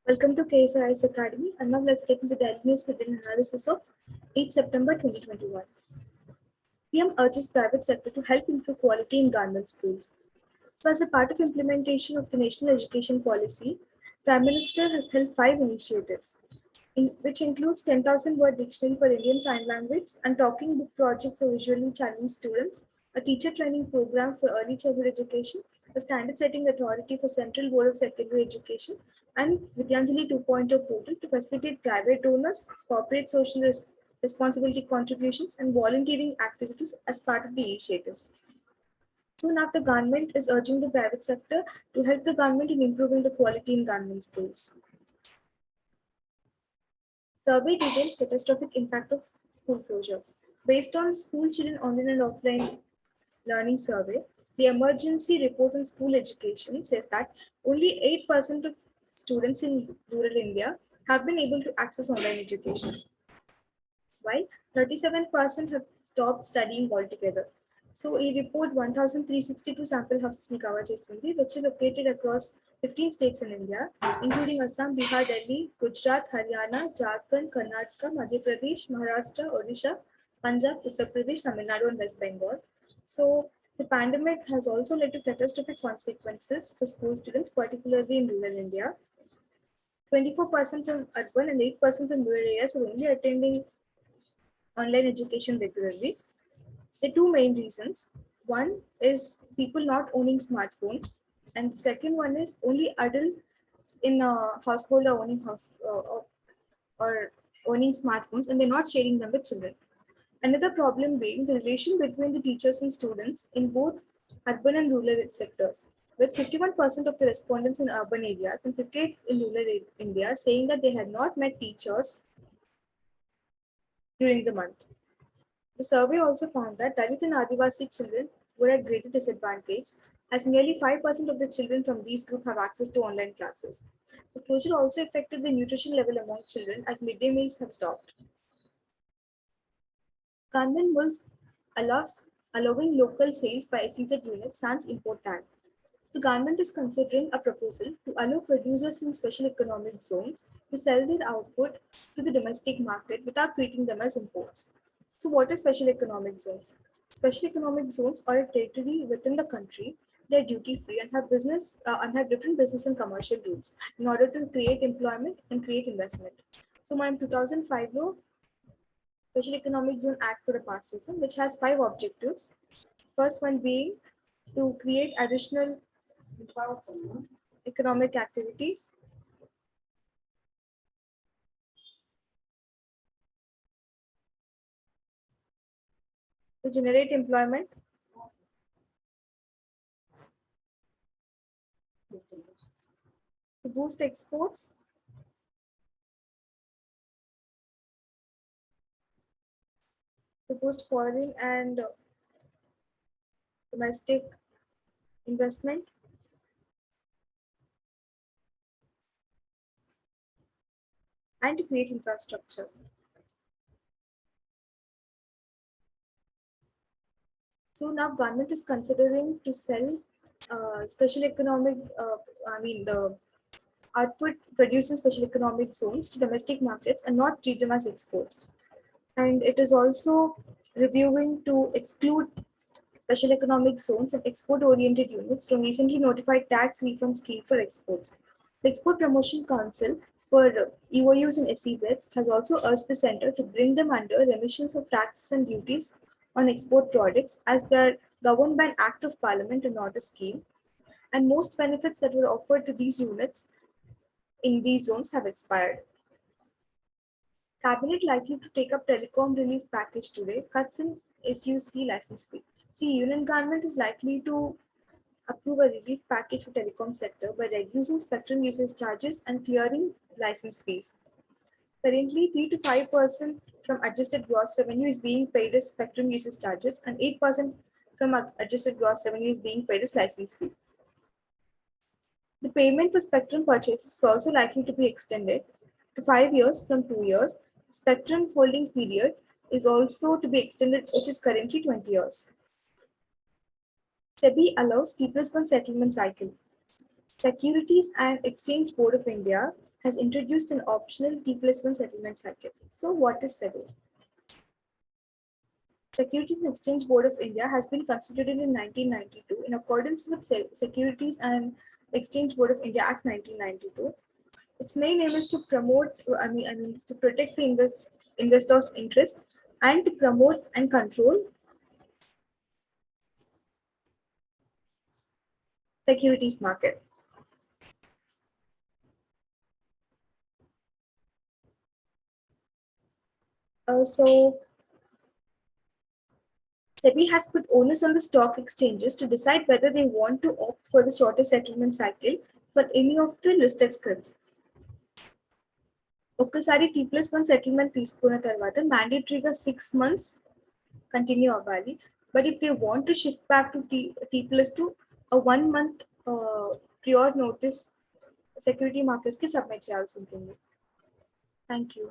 Welcome to KSRI's Academy, and now let's get into the daily news hidden analysis of 8 September 2021. PM urges private sector to help improve quality in government schools. So, as a part of implementation of the National Education Policy, Prime Minister has held 5 initiatives, which includes 10,000 word dictionary for Indian Sign Language and talking book project for visually challenged students, a teacher training program for early childhood education, a standard setting authority for Central Board of Secondary Education, and Vidyanjali 2.0 portal to facilitate private donors, corporate social responsibility contributions, and volunteering activities as part of the initiatives. So now the government is urging the private sector to help the government in improving the quality in government schools. Survey details catastrophic impact of school closure. Based on school children online and offline learning survey, the emergency report on school education says that only 8% of students in rural India have been able to access online education, while 37% have stopped studying altogether. So, a report 1,362 sample houses in cover Chestundi, which are located across 15 states in India, including Assam, Bihar, Delhi, Gujarat, Haryana, Jharkhand, Karnataka, Madhya Pradesh, Maharashtra, Odisha, Punjab, Uttar Pradesh, Tamil Nadu, and West Bengal. So, the pandemic has also led to catastrophic consequences for school students, particularly in rural India. 24% from urban and 8% from rural areas are only attending online education regularly. The two main reasons. One is people not owning smartphones, and second one is only adults in a household are owning or owning smartphones, and they're not sharing them with children. Another problem being the relation between the teachers and students in both urban and rural sectors, with 51% of the respondents in urban areas and 58% in rural India saying that they had not met teachers during the month. The survey also found that Dalit and Adivasi children were at greater disadvantage, as nearly 5% of the children from these groups have access to online classes. The closure also affected the nutrition level among children, as midday meals have stopped. Government rules allowing local sales by SEZ units sans import tag. The government is considering a proposal to allow producers in special economic zones to sell their output to the domestic market without treating them as imports. So, what are special economic zones? Special economic zones are a territory within the country. They're duty free and have different business and commercial rules in order to create employment and create investment. So, my 2005 law, Special Economic Zone Act for a past season, which has 5 objectives. First one being to create additional economic activities, to generate employment, to boost exports, to boost foreign and domestic investment, and to create infrastructure. So now government is considering to sell special economic, the output produced in special economic zones to domestic markets and not treat them as exports. And it is also reviewing to exclude special economic zones and export-oriented units from recently notified tax refund scheme for exports. The Export Promotion Council for EOUs and SEZs has also urged the centre to bring them under remissions of taxes and duties on export products as they are governed by an Act of Parliament and not a scheme. And most benefits that were offered to these units in these zones have expired. Cabinet likely to take up telecom relief package today, cuts in SUC license fee. So Union government is likely to approve a relief package for telecom sector by reducing spectrum usage charges and clearing license fees. Currently, 3 to 5% from adjusted gross revenue is being paid as spectrum usage charges, and 8% from adjusted gross revenue is being paid as license fee. The payment for spectrum purchases is also likely to be extended to 5 years from 2 years. Spectrum holding period is also to be extended, which is currently 20 years. SEBI allows T+1 settlement cycle. Securities and Exchange Board of India has introduced an optional T+1 settlement cycle. So what is SEBI? Securities and Exchange Board of India has been constituted in 1992 in accordance with Securities and Exchange Board of India Act 1992. Its main aim is to promote, to protect the investors' interest and to promote and control securities market. So SEBI has put onus on the stock exchanges to decide whether they want to opt for the shorter settlement cycle for any of the listed scripts. ఒక్కసారి T+1 settlement తీసుకున్న తర్వాత మ్యాండేటరీగా 6 months continue అవ్వాలి. But if they want to shift back to T+2 a 1 month prior notice security మార్కెట్స్కి submit చేయాల్సి ఉంటుంది. Thank you.